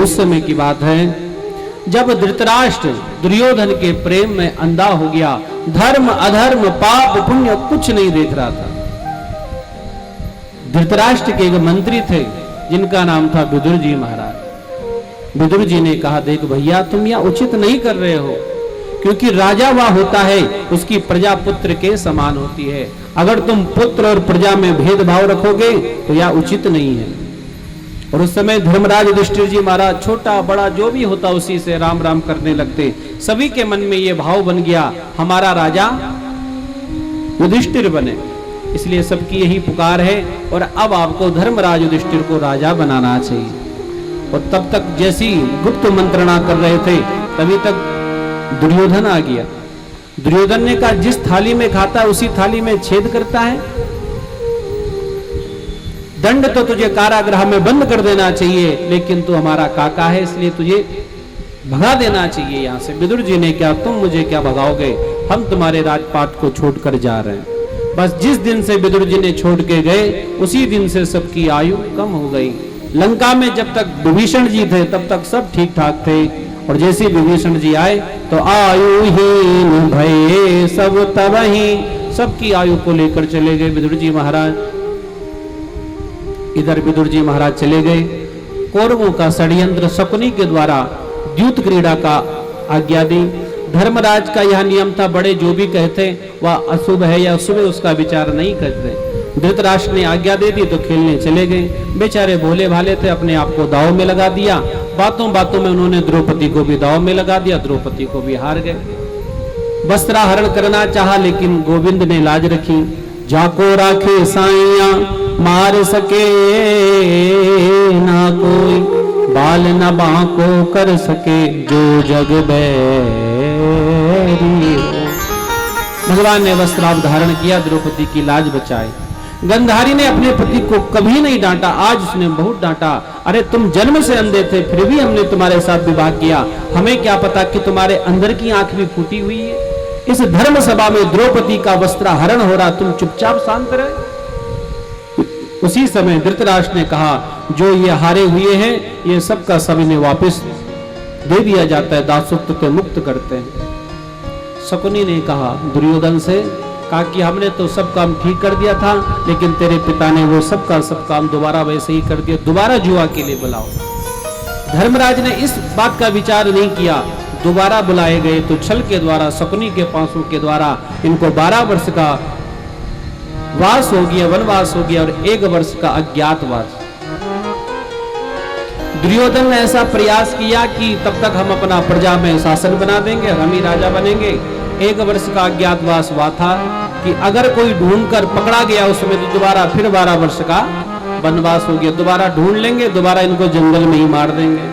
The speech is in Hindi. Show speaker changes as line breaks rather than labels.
उस समय की बात है जब धृतराष्ट्र दुर्योधन के प्रेम में अंधा हो गया, धर्म अधर्म पाप पुण्य कुछ नहीं देख रहा था। धृतराष्ट्र के एक मंत्री थे जिनका नाम था विदुर जी महाराज। विदुर जी ने कहा, देख भैया तुम यह उचित नहीं कर रहे हो, क्योंकि राजा वह होता है उसकी प्रजा पुत्र के समान होती है। अगर तुम पुत्र और प्रजा में भेदभाव रखोगे तो यह उचित नहीं है। और उस समय धर्मराज युधिष्ठिर जी महाराज छोटा बड़ा जो भी होता उसी से राम राम करने लगते। सभी के मन में यह भाव बन गया हमारा राजा युधिष्ठिर बने, इसलिए सबकी यही पुकार है और अब आपको धर्मराज युधिष्ठिर को राजा बनाना चाहिए। और तब तक जैसी गुप्त मंत्रणा कर रहे थे तभी तक दुर्योधन आ गया। दुर्योधन ने कहा, जिस थाली में खाता है उसी थाली में छेद करता है, दंड तो तुझे कारागृह में बंद कर देना चाहिए, लेकिन तू हमारा काका है इसलिए तुझे भगा देना चाहिए यहां से। विदुर जी ने क्या, तुम मुझे क्या भगाओगे, हम तुम्हारे राजपाट को छोड़कर जा रहे हैं। बस जिस दिन से विदुर जी ने छोड़ के गए उसी दिन से सबकी आयु कम हो गई। लंका में जब तक विभीषण जी थे तब तक सब ठीक ठाक थे, और जैसे विभीषण जी आए तो आयुहीन भये सब तबहि, सबकी आयु को लेकर चले गए विदुर जी महाराज। इधर विदुर जी महाराज चले गए, कौरवों का षड्यंत्र शकुनी के द्वारा द्यूत क्रीड़ा का आज्ञा दी। धर्मराज का यह नियम था, बड़े जो भी कहते वह अशुभ है या शुभ उसका विचार नहीं करते। धृतराष्ट्र ने आज्ञा दे दी तो खेलने चले गए। बेचारे भोले भाले थे, अपने आप को दांव में लगा दिया। बातों बातों में उन्होंने द्रौपदी को भी दांव में लगा दिया, द्रौपदी को भी हार गए। वस्त्राहरण करना चाहा लेकिन गोविंद ने लाज रखी। जाको राखे साइया मार सके ना कोई, बाल न बांको कर सके जो जग बैरी। भगवान ने वस्त्राव धारण किया, द्रौपदी की लाज बचाई। गंधारी ने अपने पति को कभी नहीं डांटा, आज उसने बहुत डांटा। अरे तुम जन्म से अंधे थे फिर भी हमने तुम्हारे साथ विवाह किया, हमें क्या पता कि तुम्हारे अंदर की आंख भी फूटी हुई है। इस धर्म सभा में द्रौपदी का वस्त्राहरण हो रहा, तुम चुपचाप शांत रहे। उसी समय धृतराष्ट्र ने कहा, जो ये हारे हुए हैं ये सब का सब इन्हें वापस दे दिया जाता है, दासत्व से मुक्त करते हैं। शकुनी ने कहा दुर्योधन से, कहा कि हमने तो सब काम ठीक कर दिया था लेकिन तेरे पिता ने वो सब का सब काम दोबारा वैसे ही कर दिया, दोबारा जुआ के लिए बुलाओ। धर्मराज ने इस बात का विचार नहीं किया, दोबारा बुलाए गए तो छल के द्वारा शकुनी के पांसों के द्वारा इनको 12 वर्ष का वास हो गया, वनवास हो गया और 1 वर्ष का अज्ञातवास। दुर्योधन ने ऐसा प्रयास किया कि तब तक हम अपना प्रजा में शासन बना देंगे, हम ही राजा बनेंगे। 1 वर्ष का अज्ञातवास हुआ था कि अगर कोई ढूंढ कर पकड़ा गया उसमें तो दोबारा फिर 12 वर्ष का वनवास हो गया, दोबारा ढूंढ लेंगे, दोबारा इनको जंगल में ही मार देंगे।